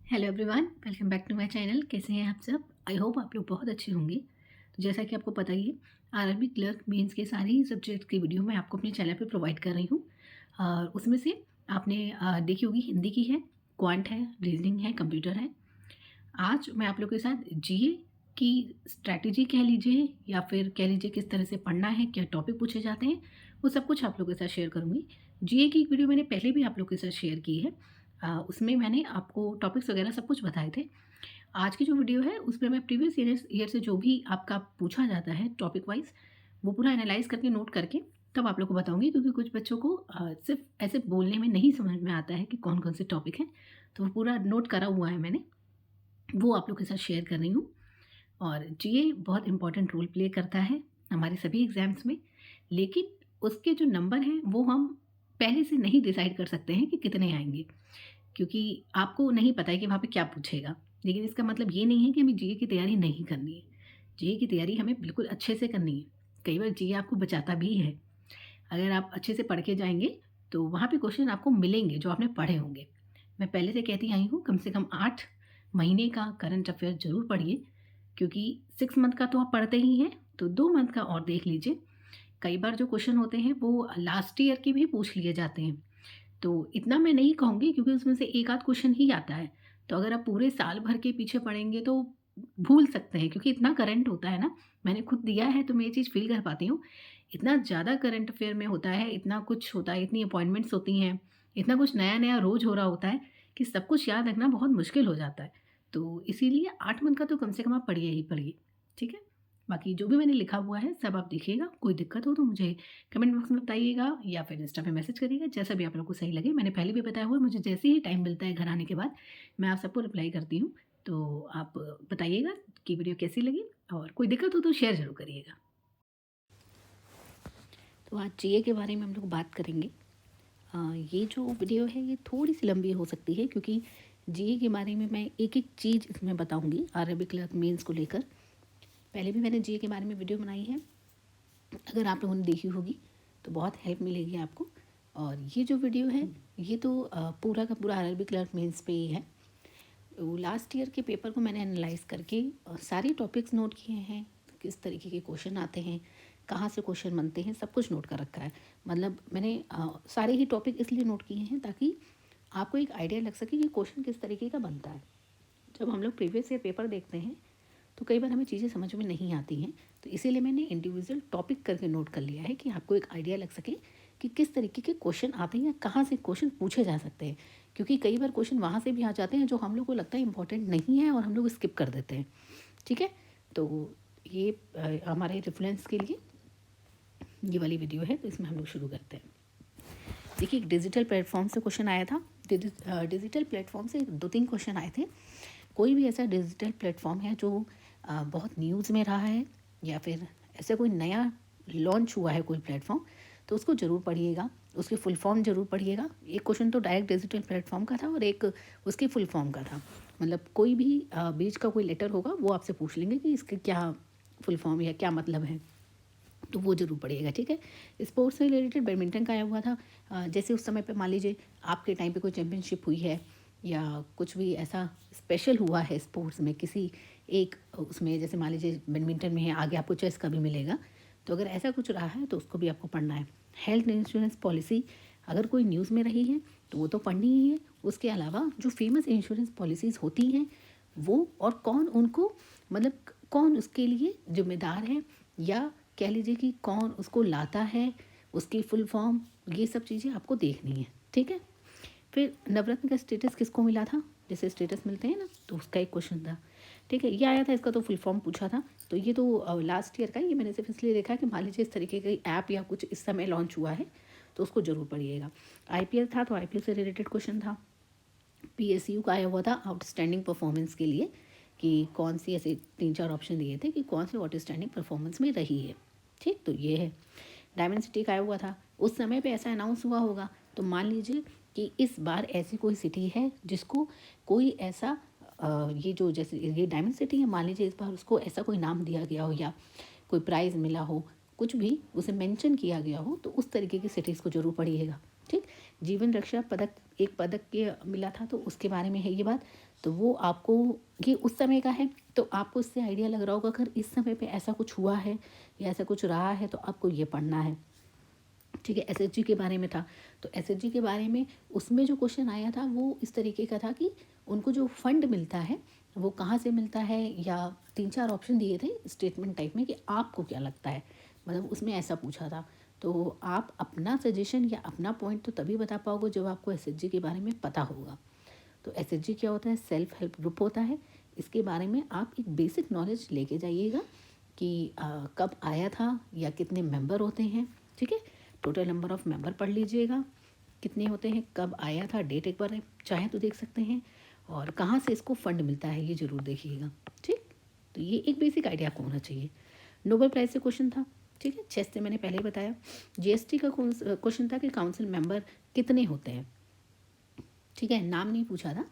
Hello everyone, welcome back to my channel. कैसे हैं आप सब? आई होप आप लोग बहुत अच्छे होंगे। तो जैसा कि आपको पता ही है, आरआरबी क्लर्क मेंस के सारे ही सब्जेक्ट की वीडियो मैं आपको अपने चैनल पे प्रोवाइड कर रही हूँ। और उसमें से आपने देखी होगी, हिंदी की है, क्वांट है, रीजनिंग है, कंप्यूटर है। आज मैं आप लोग के साथ जीए की स्ट्रैटेजी कह लीजिए या फिर कह लीजिए किस तरह से पढ़ना है, क्या टॉपिक पूछे जाते हैं, वो सब कुछ आप लोगों के साथ शेयर करूँगी। जीए की एक वीडियो मैंने पहले भी आप लोग के साथ शेयर की है। उसमें मैंने आपको टॉपिक्स वगैरह सब कुछ बताए थे। आज की जो वीडियो है उसमें मैं प्रीवियस ईयर से जो भी आपका पूछा जाता है टॉपिक वाइज़, वो पूरा एनालाइज़ करके नोट करके तब आप लोग को बताऊँगी, क्योंकि कुछ बच्चों को सिर्फ़ ऐसे बोलने में नहीं समझ में आता है कि कौन-कौन से टॉपिक हैं। तो वो पूरा नोट करा हुआ है मैंने, वो आप लोग के साथ शेयर कर रही हूँ। और जीए बहुत इम्पोर्टेंट रोल प्ले करता है हमारे सभी एग्ज़ाम्स में, लेकिन उसके जो नंबर हैं वो हम पहले से नहीं डिसाइड कर सकते हैं कि कितने आएँगे, क्योंकि आपको नहीं पता है कि वहाँ पे क्या पूछेगा। लेकिन इसका मतलब ये नहीं है कि हमें जीए की तैयारी नहीं करनी है। जीए की तैयारी हमें बिल्कुल अच्छे से करनी है। कई बार जीए आपको बचाता भी है। अगर आप अच्छे से पढ़ के जाएँगे, तो वहाँ पे क्वेश्चन आपको मिलेंगे जो आपने पढ़े होंगे। मैं पहले से कहती आई हूँ, कम से कम 8 महीने का करंट अफ़ेयर ज़रूर पढ़िए, क्योंकि 6 मंथ का तो आप पढ़ते ही हैं, तो 2 मंथ का और देख लीजिए। कई बार जो क्वेश्चन होते हैं वो लास्ट ईयर के भी पूछ लिए जाते हैं। तो इतना मैं नहीं कहूँगी, क्योंकि उसमें से 1 आध क्वेश्चन ही आता है। तो अगर आप पूरे साल भर के पीछे पढ़ेंगे तो भूल सकते हैं, क्योंकि इतना करंट होता है ना, मैंने खुद दिया है तो मैं ये चीज़ फ़ील कर पाती हूँ। इतना ज़्यादा करंट अफ़ेयर में होता है, इतना कुछ होता है, इतनी अपॉइंटमेंट्स होती हैं, इतना कुछ नया-नया रोज़ हो रहा होता है कि सब कुछ याद रखना बहुत मुश्किल हो जाता है। तो इसीलिए 8 मंथ का तो कम से कम आप पढ़िए ही पढ़िए, ठीक है? बाकी जो भी मैंने लिखा हुआ है सब आप देखिएगा। कोई दिक्कत हो तो मुझे कमेंट बॉक्स में बताइएगा या फिर इंस्टा पे मैसेज करिएगा, जैसा भी आप लोग को सही लगे। मैंने पहले भी बताया हुआ है, मुझे जैसे ही टाइम मिलता है घर आने के बाद, मैं आप सबको रिप्लाई करती हूँ। तो आप बताइएगा कि वीडियो कैसी लगी, और कोई दिक्कत हो तो शेयर ज़रूर करिएगा। तो आज जीए के बारे में हम लोग बात करेंगे। ये जो वीडियो है ये थोड़ी-सी लंबी हो सकती है, क्योंकि जीए के बारे में मैं एक-एक चीज़ इसमें बताऊँगी आरआरबी क्लर्क मेंस को लेकर। पहले भी मैंने जीए के बारे में वीडियो बनाई है, अगर आप लोगों ने देखी होगी तो बहुत हेल्प मिलेगी आपको। और ये जो वीडियो है ये तो पूरा का पूरा आरआरबी क्लर्क मेंस पे ही है। वो लास्ट ईयर के पेपर को मैंने एनालाइज करके सारे टॉपिक्स नोट किए हैं, किस तरीके के क्वेश्चन आते हैं, कहाँ से क्वेश्चन बनते हैं, सब कुछ नोट कर रखा है। मतलब मैंने सारे ही टॉपिक इसलिए नोट किए हैं ताकि आपको एक आइडिया लग सके कि क्वेश्चन किस तरीके का बनता है। जब हम लोग प्रीवियस ईयर पेपर देखते हैं तो कई बार हमें चीज़ें समझ में नहीं आती हैं, तो इसीलिए मैंने इंडिविजुअल टॉपिक करके नोट कर लिया है कि आपको एक आइडिया लग सके कि किस तरीके के क्वेश्चन आते हैं या कहाँ से क्वेश्चन पूछे जा सकते हैं। क्योंकि कई बार क्वेश्चन वहाँ से भी आ जाते हैं जो हम लोग को लगता है इंपॉर्टेंट नहीं है और हम लोग स्किप कर देते हैं, ठीक है? तो ये हमारे रेफरेंस के लिए ये वाली वीडियो है, तो इसमें हम लोग शुरू करते हैं। देखिए, एक डिजिटल प्लेटफॉर्म से क्वेश्चन आया था। डिजिटल प्लेटफॉर्म से 2-3 क्वेश्चन आए थे। कोई भी ऐसा डिजिटल प्लेटफॉर्म है जो बहुत न्यूज़ में रहा है, या फिर ऐसा कोई नया लॉन्च हुआ है कोई प्लेटफॉर्म, तो उसको ज़रूर पढ़िएगा, उसकी फुल फॉर्म ज़रूर पढ़िएगा। एक क्वेश्चन तो डायरेक्ट डिजिटल प्लेटफॉर्म का था और एक उसकी फुल फॉर्म का था। मतलब कोई भी बीच का कोई लेटर होगा वो आपसे पूछ लेंगे कि इसके क्या फुल फॉर्म या क्या मतलब है, तो वो ज़रूर पढ़िएगा, ठीक है? स्पोर्ट्स से रिलेटेड बैडमिंटन का आया हुआ था। जैसे उस समय पे मान लीजिए आपके टाइम पे कोई चैम्पियनशिप हुई है या कुछ भी ऐसा स्पेशल हुआ है स्पोर्ट्स में, किसी एक उसमें, जैसे मान लीजिए बैडमिंटन में है, आगे आपको चेस का भी मिलेगा। तो अगर ऐसा कुछ रहा है तो उसको भी आपको पढ़ना है। हेल्थ इंश्योरेंस पॉलिसी अगर कोई न्यूज़ में रही है तो वो तो पढ़नी ही है। उसके अलावा जो फेमस इंश्योरेंस पॉलिसीज़ होती हैं वो, और कौन उनको, मतलब कौन उसके लिए जिम्मेदार है, या कह लीजिए कि कौन उसको लाता है, उसकी फुल फॉर्म, ये सब चीज़ें आपको देखनी है, ठीक है? फिर नवरत्न का स्टेटस किसको मिला था, जैसे स्टेटस मिलते हैं ना, तो उसका एक क्वेश्चन था, ठीक है? ये आया था, इसका तो फुल फॉर्म पूछा था। तो ये तो लास्ट ईयर का, ये मैंने सिर्फ इसलिए देखा कि मान लीजिए इस तरीके का ऐप या कुछ इस समय लॉन्च हुआ है तो उसको ज़रूर पढ़िएगा। आईपीएल था तो आईपीएल से रिलेटेड क्वेश्चन था। पीएसयू का आया हुआ था आउटस्टैंडिंग परफॉर्मेंस के लिए, कि कौन सी, ऐसे 3-4 ऑप्शन दिए थे कि कौन सी आउटस्टैंडिंग परफॉर्मेंस में रही है, ठीक? तो ये है। डायमंड सिटी का आया हुआ था, उस समय पे ऐसा अनाउंस हुआ होगा, तो मान लीजिए कि इस बार ऐसी कोई सिटी है जिसको कोई ऐसा ये जो, जैसे ये डायमंड सिटी है, मान लीजिए इस बार उसको ऐसा कोई नाम दिया गया हो या कोई प्राइज़ मिला हो, कुछ भी उसे मेंशन किया गया हो, तो उस तरीके की सिटीज़ को ज़रूर पढ़िएगा, ठीक। जीवन रक्षा पदक, एक पदक के मिला था, तो उसके बारे में है ये बात। तो वो आपको, ये उस समय का है, तो आपको इससे आइडिया लग रहा होगा अगर इस समय पे ऐसा कुछ हुआ है या ऐसा कुछ रहा है तो आपको ये पढ़ना है। ठीक है। एसएचजी के बारे में था, तो एसएचजी के बारे में उसमें जो क्वेश्चन आया था वो इस तरीके का था कि उनको जो फंड मिलता है वो कहाँ से मिलता है, या 3-4 ऑप्शन दिए थे स्टेटमेंट टाइप में कि आपको क्या लगता है, मतलब उसमें ऐसा पूछा था। तो आप अपना सजेशन या अपना पॉइंट तो तभी बता पाओगे जब आपको एसएचजी के बारे में पता होगा। तो एसएचजी क्या होता है, सेल्फ हेल्प ग्रुप होता है। इसके बारे में आप एक बेसिक नॉलेज लेके जाइएगा कि कब आया था या कितने मेंबर होते हैं। ठीक है। टोटल नंबर ऑफ़ मेंबर पढ़ लीजिएगा, कितने होते हैं, कब आया था, डेट एक बार चाहे तो देख सकते हैं, और कहाँ से इसको फंड मिलता है ये ज़रूर देखिएगा। ठीक। तो ये एक बेसिक आइडिया आपको होना चाहिए। नोबेल प्राइज़ से क्वेश्चन था। ठीक है। चेस से मैंने पहले ही बताया। जीएसटी का क्वेश्चन था कि काउंसिल मेंबर कितने होते हैं। ठीक है। नाम नहीं पूछा था,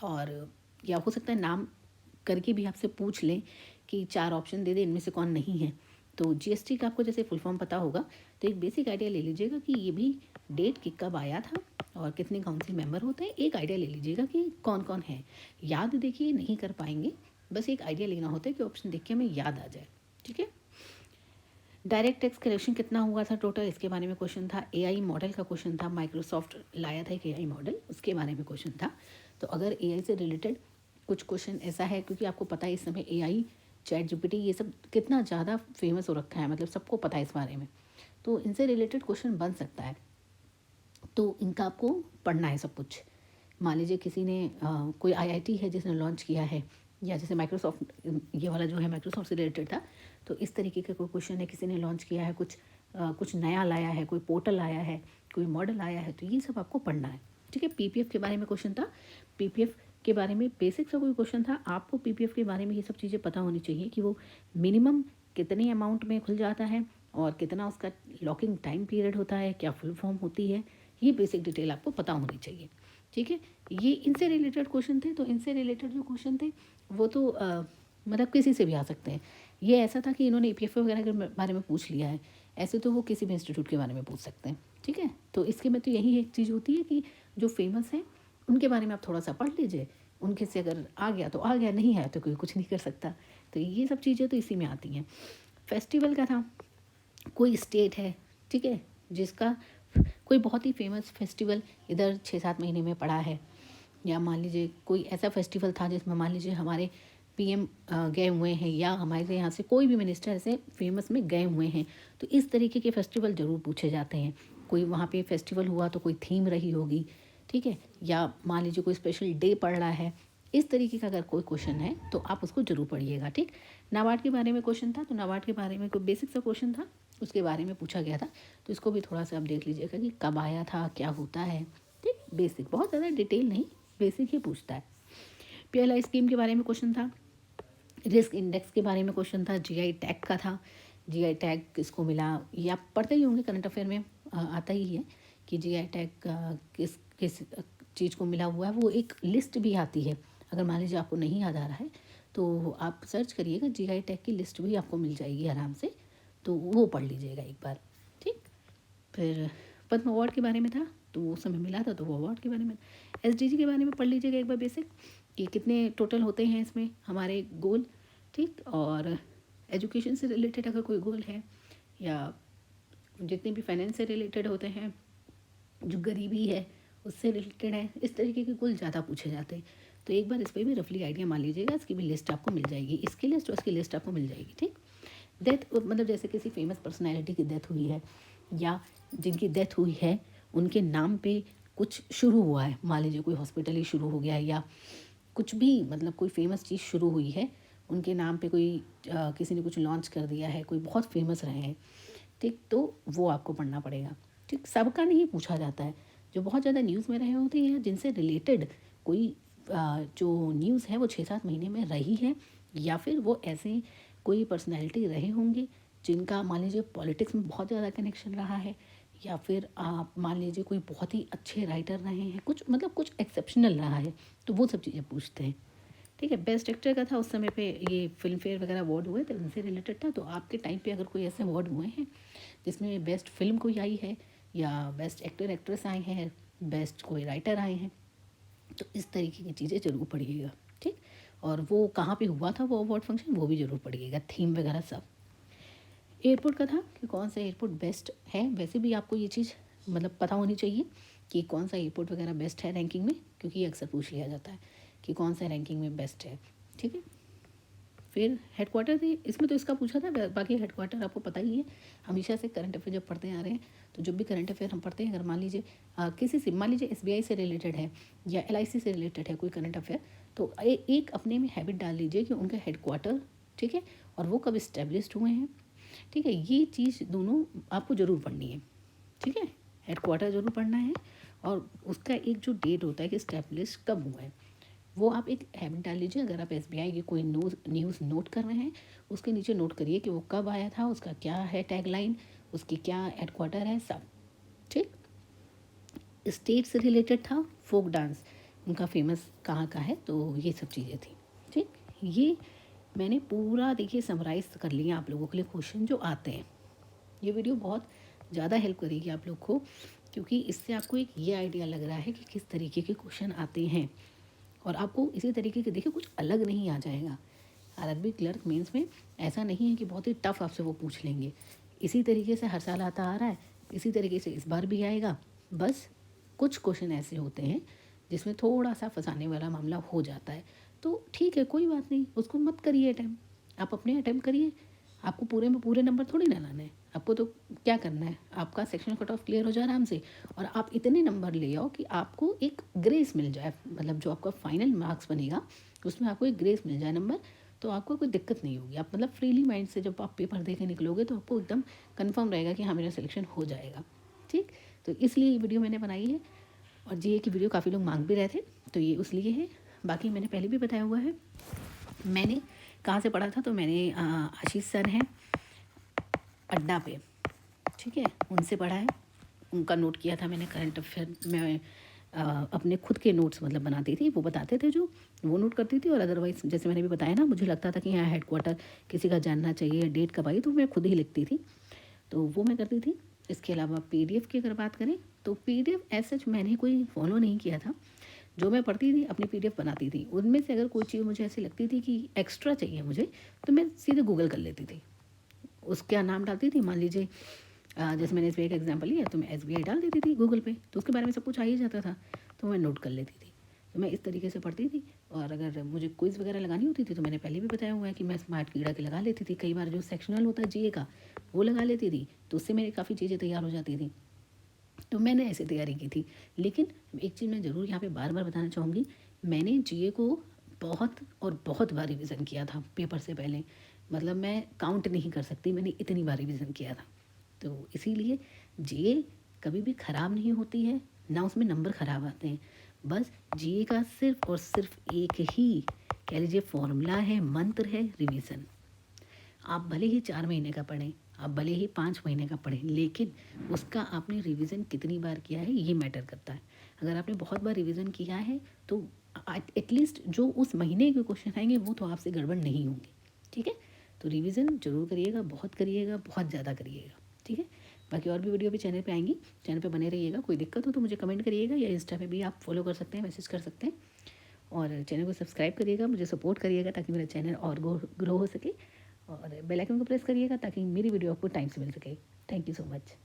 और या हो सकता है नाम करके भी आपसे पूछ लें कि 4 ऑप्शन दे दे, इनमें से कौन नहीं है। तो जीएसटी का आपको जैसे फुल फॉर्म पता होगा, तो एक बेसिक आइडिया ले लीजिएगा कि ये भी डेट कि कब आया था और कितने काउंसिल मेंबर होते हैं। एक आइडिया ले लीजिएगा कि कौन कौन है। याद देखिए नहीं कर पाएंगे, बस एक आइडिया लेना होता है कि ऑप्शन देख के हमें याद आ जाए। ठीक है। डायरेक्ट टैक्स कलेक्शन कितना हुआ था टोटल, इसके बारे में क्वेश्चन था। एआई मॉडल का क्वेश्चन था, माइक्रोसॉफ्ट लाया था एक एआई मॉडल, उसके बारे में क्वेश्चन था। तो अगर एआई से रिलेटेड कुछ क्वेश्चन ऐसा है, क्योंकि आपको पता है इस समय एआई, चैट जीपीटी, ये सब कितना ज़्यादा फेमस हो रखा है, मतलब सबको पता है इस बारे में, तो इनसे रिलेटेड क्वेश्चन बन सकता है। तो इनका आपको पढ़ना है सब कुछ। मान लीजिए किसी ने कोई आईआईटी है जिसने लॉन्च किया है, या जैसे माइक्रोसॉफ्ट, ये वाला जो है माइक्रोसॉफ्ट से रिलेटेड था, तो इस तरीके का कोई क्वेश्चन है, किसी ने लॉन्च किया है कुछ, कुछ नया लाया है, कोई पोर्टल आया है, कोई मॉडल आया है, तो ये सब आपको पढ़ना है। ठीक है। पीपीएफ के बारे में क्वेश्चन था। पीपीएफ के बारे में बेसिक सा कोई क्वेश्चन था। आपको पीपीएफ के बारे में ये सब चीज़ें पता होनी चाहिए कि वो मिनिमम कितने अमाउंट में खुल जाता है और कितना उसका लॉकिंग टाइम पीरियड होता है, क्या फुल फॉर्म होती है, ये बेसिक डिटेल आपको पता होनी चाहिए। ठीक है। ये इनसे रिलेटेड क्वेश्चन थे। तो इनसे रिलेटेड जो क्वेश्चन थे वो तो मतलब किसी से भी आ सकते हैं। ये ऐसा था कि इन्होंने ईपीएफ वगैरह के बारे में पूछ लिया है, ऐसे तो वो किसी भी इंस्टीट्यूट के बारे में पूछ सकते हैं। ठीक है। तो इसके में तो यही एक चीज़ होती है कि जो फेमस है उनके बारे में आप थोड़ा सा पढ़ लीजिए, उनके से अगर आ गया तो आ गया, नहीं आया तो कोई कुछ नहीं कर सकता। तो ये सब चीज़ें तो इसी में आती हैं। फेस्टिवल का था, कोई स्टेट है, ठीक है, जिसका कोई बहुत ही फेमस फेस्टिवल इधर 6-7 महीने में पड़ा है, या मान लीजिए कोई ऐसा फेस्टिवल था जिसमें मान लीजिए हमारे पीएम गए हुए हैं, या हमारे यहाँ से कोई भी मिनिस्टर ऐसे फेमस में गए हुए हैं, तो इस तरीके के फेस्टिवल ज़रूर पूछे जाते हैं। कोई वहाँ पे फेस्टिवल हुआ तो कोई थीम रही होगी। ठीक है। या मान लीजिए कोई स्पेशल डे पड़ रहा है, इस तरीके का अगर कोई क्वेश्चन है तो आप उसको ज़रूर पढ़िएगा। ठीक। नाबार्ड के बारे में क्वेश्चन था, तो नाबार्ड के बारे में कोई बेसिक सा क्वेश्चन था, उसके बारे में पूछा गया था, तो इसको भी थोड़ा सा आप देख लीजिएगा कि कब आया था, क्या होता है। ठीक। बेसिक, बहुत ज़्यादा डिटेल नहीं, बेसिक ही पूछता है। पीएलआई स्कीम के बारे में क्वेश्चन था। रिस्क इंडेक्स के बारे में क्वेश्चन था। जीआई टैग का था, जीआई टैग किसको मिला, ये आप पढ़ते ही होंगे, करंट अफेयर में आता ही है कि जीआई टैग किस किस चीज़ को मिला हुआ है। वो एक लिस्ट भी आती है, अगर मान लीजिए आपको नहीं याद आ रहा है तो आप सर्च करिएगा, जीआई टैग की लिस्ट भी आपको मिल जाएगी आराम से, तो वो पढ़ लीजिएगा एक बार। ठीक। फिर पद्म अवार्ड के बारे में था, तो वो समय मिला था तो वो अवार्ड के बारे में। एसडीजी के बारे में पढ़ लीजिएगा एक बार बेसिक, कि कितने टोटल होते हैं इसमें हमारे गोल। ठीक। और एजुकेशन से रिलेटेड अगर कोई गोल है, या जितने भी फाइनेंस से रिलेटेड होते हैं, जो गरीबी है उससे रिलेटेड है, इस तरीके के गोल ज़्यादा पूछे जाते हैं। तो एक बार इस पर भी रफली आइडिया मान लीजिएगा, इसकी भी लिस्ट आपको मिल जाएगी, इसकी लिस्ट और इसकी लिस्ट आपको मिल जाएगी। ठीक। डेथ, मतलब जैसे किसी फेमस पर्सनैलिटी की डेथ हुई है, या जिनकी डेथ हुई है उनके नाम पे कुछ शुरू हुआ है, मान लीजिए कोई हॉस्पिटल ही शुरू हो गया है, या कुछ भी, मतलब कोई फेमस चीज़ शुरू हुई है उनके नाम पे, कोई किसी ने कुछ लॉन्च कर दिया है, कोई बहुत फेमस रहे हैं। ठीक। तो वो आपको पढ़ना पड़ेगा। ठीक। सबका नहीं पूछा जाता है, जो बहुत ज़्यादा न्यूज़ में रहे होते हैं, जिनसे रिलेटेड कोई जो न्यूज़ है वो 6-7 महीने में रही है, या फिर वो ऐसे कोई पर्सनैलिटी रहे होंगे जिनका मान लीजिए पॉलिटिक्स में बहुत ज़्यादा कनेक्शन रहा है, या फिर आप मान लीजिए कोई बहुत ही अच्छे राइटर रहे हैं, कुछ मतलब कुछ एक्सेप्शनल रहा है, तो वो सब चीज़ें पूछते हैं। ठीक है। बेस्ट एक्टर का था, उस समय पे ये फिल्म फेयर वगैरह अवार्ड हुए थे, उनसे रिलेटेड था। तो आपके टाइम पे अगर कोई ऐसे अवार्ड हुए हैं जिसमें बेस्ट फिल्म कोई आई है, या बेस्ट एक्टर एक्ट्रेस आए हैं, बेस्ट कोई राइटर आए हैं, तो इस तरीके की चीज़ें ज़रूर पढ़िएगा, ठीक। और वो कहाँ पे हुआ था वो अवार्ड फंक्शन, वो भी ज़रूर पढ़िएगा, थीम वगैरह सब। एयरपोर्ट का था कि कौन सा एयरपोर्ट बेस्ट है, वैसे भी आपको ये चीज़ मतलब पता होनी चाहिए कि कौन सा एयरपोर्ट वगैरह बेस्ट है रैंकिंग में, क्योंकि ये अक्सर पूछ लिया जाता है कि कौन सा रैंकिंग में बेस्ट है, ठीक है। फिर हेडक्वार्टर थी, इसमें तो इसका पूछा था, बाकी हेडक्वार्टर आपको पता ही है। हमेशा से करंट अफेयर जब पढ़ते आ रहे हैं, तो जब भी करंट अफेयर हम पढ़ते हैं, अगर मान लीजिए किसी से, मान लीजिए SBI से रिलेटेड है या LIC से रिलेटेड है कोई करंट अफेयर, तो एक अपने में हैबिट डाल लीजिए कि उनका हेडक्वार्टर, ठीक है, और वो कब इस्टेब्लिश्ड हुए हैं, ठीक है, ये चीज़ दोनों आपको ज़रूर पढ़नी है, ठीक है। हेडक्वार्टर ज़रूर पढ़ना है, और उसका एक जो डेट होता है कि इस्टेब्लिश कब हुआ है, वो आप एक हैबिट डाल लीजिए। अगर आप SBI की कोई न्यूज़ नोट कर रहे हैं, उसके नीचे नोट करिए कि वो कब आया था, उसका क्या है टैगलाइन, उसकी क्या हेडक्वार्टर है, सब ठीक। स्टेट से रिलेटेड था, फोक डांस उनका फेमस कहाँ का है, तो ये सब चीज़ें थी, ठीक। ये मैंने पूरा देखिए समराइज़ कर लिया आप लोगों के लिए क्वेश्चन जो आते हैं। ये वीडियो बहुत ज़्यादा हेल्प करेगी आप लोग को, क्योंकि इससे आपको एक ये आइडिया लग रहा है कि किस तरीके के क्वेश्चन आते हैं, और आपको इसी तरीके के देखिए कुछ अलग नहीं आ जाएगा। आरआरबी क्लर्क मेंस में ऐसा नहीं है कि बहुत ही टफ आपसे वो पूछ लेंगे, इसी तरीके से हर साल आता आ रहा है, इसी तरीके से इस बार भी आएगा। बस कुछ क्वेश्चन ऐसे होते हैं जिसमें थोड़ा सा फंसाने वाला मामला हो जाता है, तो ठीक है, कोई बात नहीं, उसको मत करिए अटैम्प्ट, आप अपने अटैम्प्ट करिए। आपको पूरे में पूरे नंबर थोड़ी ना लाने हैं, आपको तो क्या करना है, आपका सेक्शन कट ऑफ क्लियर हो जाए आराम से, और आप इतने नंबर ले आओ कि आपको एक ग्रेस मिल जाए, मतलब जो आपका फाइनल मार्क्स बनेगा उसमें आपको एक ग्रेस मिल जाए नंबर, तो आपको कोई दिक्कत नहीं होगी। आप मतलब फ्रीली माइंड से जब आप पेपर दे के निकलोगे तो आपको एकदम कन्फर्म रहेगा कि हाँ मेरा सिलेक्शन हो जाएगा, ठीक। तो इसलिए ये वीडियो मैंने बनाई है, और GA की वीडियो काफ़ी लोग मांग भी रहे थे, तो ये उस लिए है। बाकी मैंने पहले भी बताया हुआ है मैंने कहाँ से पढ़ा था, तो मैंने आशीष सर हैं अड्डा पे, ठीक है, उनसे पढ़ा है, उनका नोट किया था मैंने करंट अफेयर में। अपने खुद के नोट्स मतलब बनाती थी, वो बताते थे जो, वो नोट करती थी, और अदरवाइज़ जैसे मैंने भी बताया ना, मुझे लगता था कि यहाँ हेडक्वार्टर किसी का जानना चाहिए, डेट कब आई, तो मैं खुद ही लिखती थी, तो वो मैं करती थी। इसके अलावा PDF की अगर बात करें, तो PDF एज सच मैंने कोई फॉलो नहीं किया था, जो मैं पढ़ती थी अपनी PDF बनाती थी। उनमें से अगर कोई चीज़ मुझे ऐसी लगती थी कि एक्स्ट्रा चाहिए मुझे, तो मैं सीधे गूगल कर लेती थी, उसका नाम डालती थी। मान लीजिए जैसे मैंने SBI का एग्जांपल लिया, तो मैं SBI डाल देती थी गूगल पे, तो उसके बारे में सब कुछ आ ही जाता था, तो मैं नोट कर लेती थी। तो मैं इस तरीके से पढ़ती थी। और अगर मुझे क्विज़ वगैरह लगानी होती थी, तो मैंने पहले भी बताया हुआ है कि मैं स्मार्ट कीड़ा के लगा लेती थी, कई बार जो सेक्शनल होता है GA का वो लगा लेती थी, तो उससे मेरी काफ़ी चीज़ें तैयार हो जाती थी। तो मैंने ऐसे तैयारी की थी। लेकिन एक चीज़ मैं ज़रूर यहाँ पे बार बार बताना चाहूँगी, मैंने GA को बहुत और बहुत बार रिविज़न किया था पेपर से पहले, मतलब मैं काउंट नहीं कर सकती, मैंने इतनी बार रिविज़न किया था। तो इसीलिए GA कभी भी ख़राब नहीं होती है, ना उसमें नंबर ख़राब आते हैं। बस GA का सिर्फ और सिर्फ एक ही कह लीजिए फॉर्मूला है, मंत्र है, रिवीजन। आप भले ही 4 महीने का पढ़ें, आप भले ही 5 महीने का पढ़ें, लेकिन उसका आपने रिवीजन कितनी बार किया है ये मैटर करता है। अगर आपने बहुत बार रिवीजन किया है, तो एटलीस्ट जो उस महीने के क्वेश्चन आएंगे वो तो आपसे गड़बड़ नहीं होंगे, ठीक है। तो रिवीजन जरूर करिएगा, बहुत करिएगा, बहुत ज़्यादा करिएगा, ठीक है। बाकी और भी वीडियो भी चैनल पे आएंगी, चैनल पे बने रहिएगा। कोई दिक्कत हो तो मुझे कमेंट करिएगा, या इंस्टा पे भी आप फॉलो कर सकते हैं, मैसेज कर सकते हैं, और चैनल को सब्सक्राइब करिएगा, मुझे सपोर्ट करिएगा ताकि मेरा चैनल और ग्रो हो सके, और बेल आइकन को प्रेस करिएगा ताकि मेरी वीडियो आपको टाइम से मिल सके। Thank you so much.